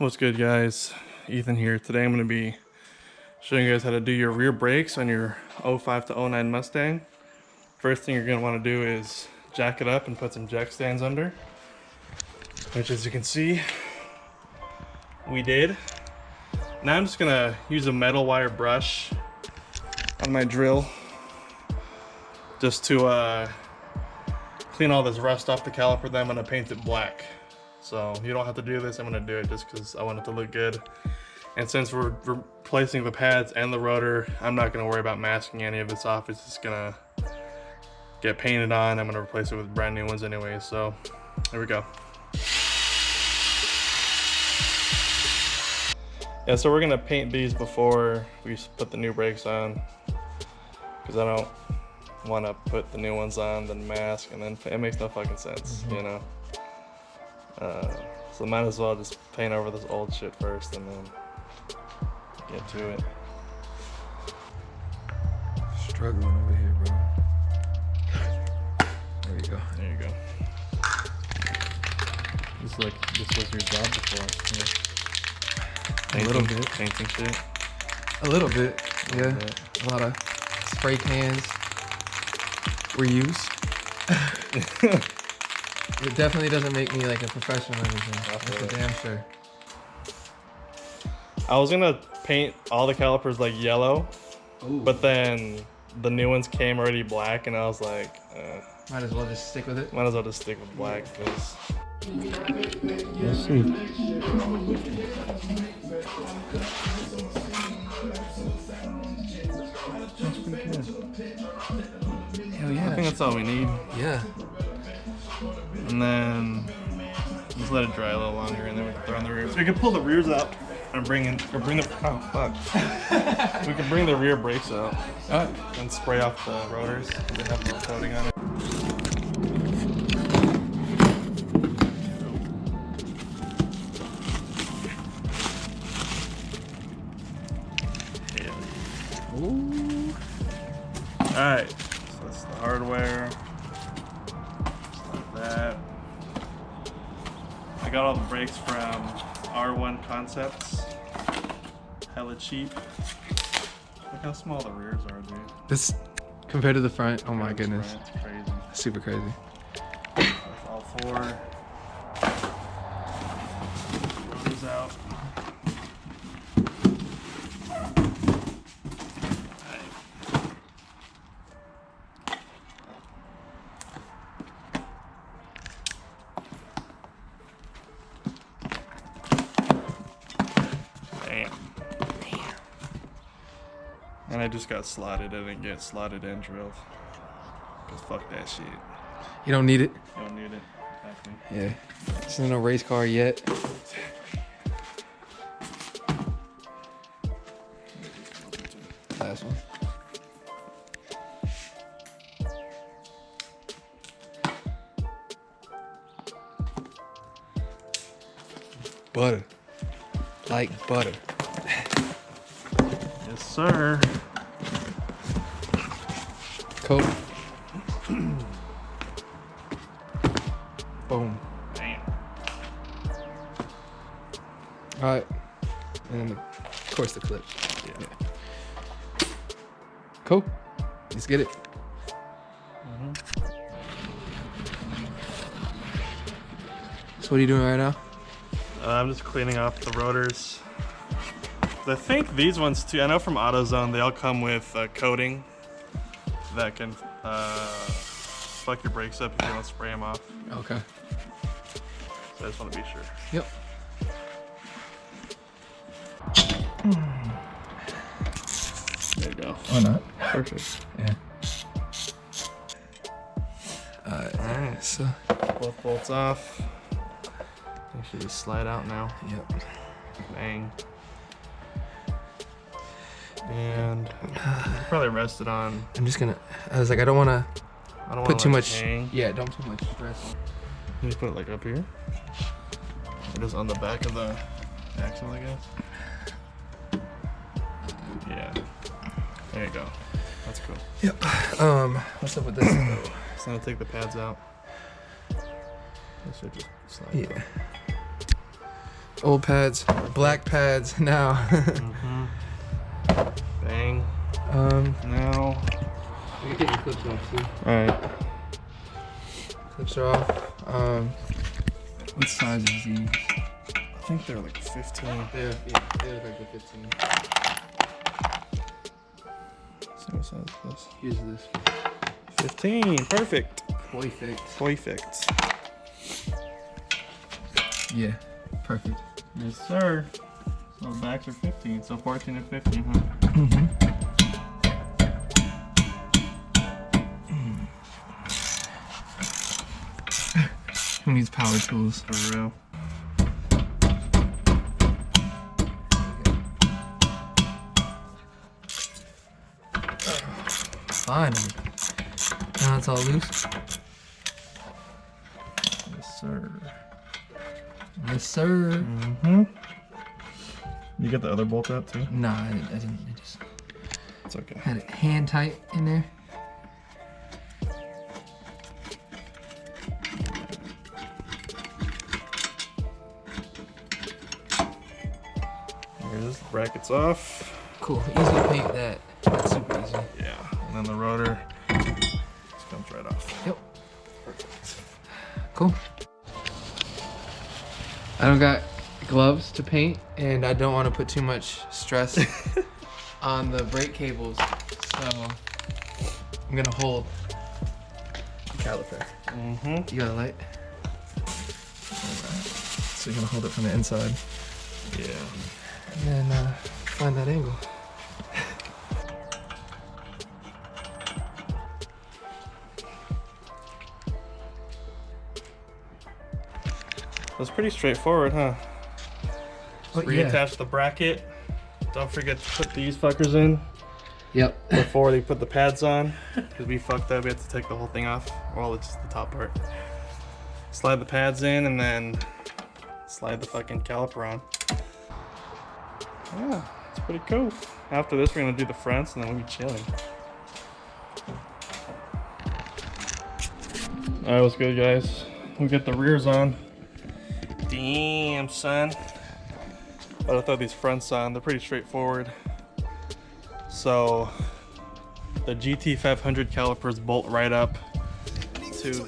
What's good, guys? Ethan here. Today I'm going to be showing you guys how to do your rear brakes on your 05 to 09 Mustang. First thing you're going to want to do is jack it up and put some jack stands under, which, as you can see, we did. Now I'm just going to use a metal wire brush on my drill just to clean all this rust off the caliper. Then I'm going to paint it black. So you don't have to do this, I'm gonna do it just because I want it to look good. And since we're replacing the pads and the rotor, I'm not gonna worry about masking any of this off. It's just gonna get painted on. I'm gonna replace it with brand new ones anyway, so here we go. Yeah, so we're gonna paint these before we put the new brakes on, because I don't wanna put the new ones on, then mask, and then it makes no fucking sense, you know? So might as well just paint over this old shit first and then get to it. Struggling over here, bro. There you go. There you go. This was your job before. Yeah. A little bit. Painting shit. A little bit, yeah. A lot of spray cans were used. It definitely doesn't make me like a professional or anything. That's for damn sure. I was gonna paint all the calipers like yellow, but then the new ones came already black, and I was like, might as well just stick with it. might as well just stick with black, because let's see. Hell yeah. I think that's all we need. Yeah. And then just let it dry a little longer, and then we can throw in the rear. So we can pull the rears out and bring the we can bring the rear brakes out and spray off the rotors. They have no coating on it. Ooh. All right, so that's the hardware. That. I got all the brakes from R1 Concepts. Hella cheap. Look how small the rears are, dude. This compared to the front, oh my goodness. It's crazy. Super crazy. That's all four. Rotors out. And I just got slotted. I didn't get slotted and drilled. Cause fuck that shit. You don't need it? You don't need it. Exactly. Yeah. This isn't a race car yet. Last one. Butter. Like butter. Yes, sir. Coat. Boom. Damn. All right. And then, of course, the clip. Yeah. Cool. Let's get it. So what are you doing right now? I'm just cleaning off the rotors. I think these ones too, I know from AutoZone, they all come with a coating that can fuck your brakes up if you don't spray them off. Okay. So I just want to be sure. Yep. There you go. Why not? Perfect. Yeah. Alright, so. Both bolts off. They should just slide out now. Yep. Bang. And probably rest it on. I'm just gonna, I was like, I don't wanna put too much. Hang. Yeah, don't too much stress. Can you put it like up here? Or just on the back of the axle, I guess? Yeah. There you go. That's cool. Yep. What's up with this? So now take the pads out. This should just slide Yeah. out. Old pads, black pads now. Bang. Now. I can get the clips off too. Alright. Clips are off. What size is these? I think they're like 15. Yeah, they look like the 15. Same size as this. Here's this. 15. Perfect. Perfect. Perfect. Yeah, perfect. Yes, sir. So backs are 15. So 14 and 15, huh? Mm-hmm. Who needs power tools? For real. Finally. Now it's all loose. Yes, sir. Yes, sir. Mm-hmm. You get the other bolt out too? Nah, I didn't. I just It's okay. had it hand tight in there. Here's the brackets off. Cool. Easy to paint that. That's super easy. Yeah. And then the rotor just comes right off. Yep. Cool. I don't got gloves to paint, and I don't want to put too much stress on the brake cables, so I'm gonna hold the caliper. Mm-hmm. You got a light? So you're gonna hold it from the inside. Yeah. And then find that angle. That's pretty straightforward, huh? But yeah. Reattach the bracket. Don't forget to put these fuckers in Yep. before they put the pads on. Because we fucked up, we have to take the whole thing off. Well, it's just the top part. Slide the pads in and then slide the fucking caliper on. Yeah, it's pretty cool. After this, we're gonna do the fronts and then we'll be chilling. Alright, what's good, guys? We'll get the rears on. Damn, son. But I throw these fronts on. They're pretty straightforward. So the GT 500 calipers bolt right up to